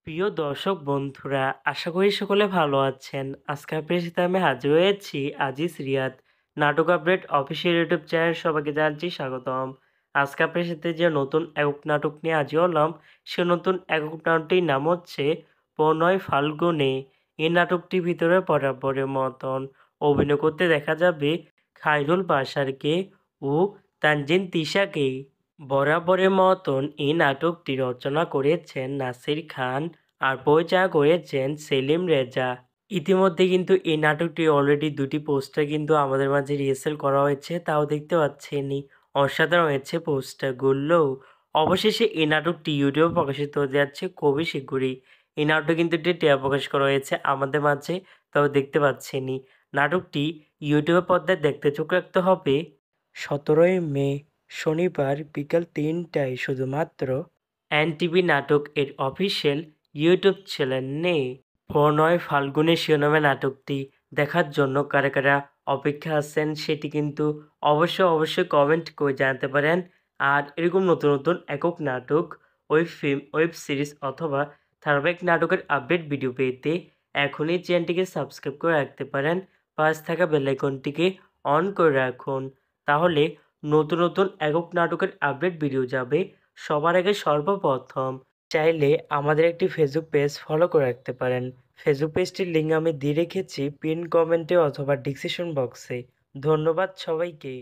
প্রিয় দর্শক বন্ধুরা, আশা করি সকলে ভালো আছেন। আজকে আপনার সাথে আমি হাজির হয়েছি আজিজ রিয়াদ। নাটক আপডেট অফিসিয়াল ইউটিউব চ্যানেল সবাইকে জানাচ্ছি স্বাগতম। আজকে আপনার সাথে যে নতুন একক নাটক নিয়ে হাজির হলাম, সে নতুন একক নাটকটির নাম হচ্ছে 'প্রণয় ফাল্গুনে'। এই নাটকটির ভিতরে বরাবরের মতন অভিনয় করতে দেখা যাবে খায়রুল বাশারকে ও তানজিন তিশাকে। বরাবরের মতন এই নাটকটি রচনা করেছেন নাসির খান আর পরিচালনা করেছেন সেলিম রেজা। ইতিমধ্যে কিন্তু এই নাটকটি অলরেডি ২টি পোস্টার কিন্তু আমাদের মাঝে রিহার্সাল করা হয়েছে, তাও দেখতে পাচ্ছেনই। অসাধারণ হয়েছে পোস্টারগুলো। অবশেষে এই নাটকটি ইউটিউবে প্রকাশিত হতে যাচ্ছে খুবই শীঘ্রই। এই নাটকটি কিন্তু একটি ট্রেলার প্রকাশ করা হয়েছে আমাদের মাঝে, তাও দেখতে পাচ্ছেনই। নাটকটি ইউটিউবের পর্দায় দেখতে চোখ রাখতে হবে ১৭ই মে শনিবার বিকাল ৩টায় শুধুমাত্র এনটিভি নাটক এর অফিসিয়াল ইউটিউব চ্যানেলে। 'প্রণয় ফাল্গুনে' শিরোনামে নাটকটি দেখার জন্য কারা কারা অপেক্ষা আছেন সেটি কিন্তু অবশ্যই কমেন্ট করে জানাতে পারেন। আর এরকম নতুন নতুন একক নাটক, ওয়েব ফিল্ম, ওয়েব সিরিজ অথবা ধারাবাহিক নাটকের আপডেট ভিডিও পেতে এখনই চ্যানেলটিকে সাবস্ক্রাইব করে রাখতে পারেন। পাশ থাকা বেল আইকনটিকে অন করে রাখুন। তাহলে নতুন নতুন একক নাটকের আপডেট ভিডিও যাবে সবার আগে সর্বপ্রথম। চাইলে আমাদের একটি ফেসবুক পেজ ফলো করে রাখতে পারেন। ফেসবুক পেজটির লিঙ্ক আমি দিয়ে রেখেছি পিন কমেন্টে অথবা ডিসক্রিপশন বক্সে। ধন্যবাদ সবাইকে।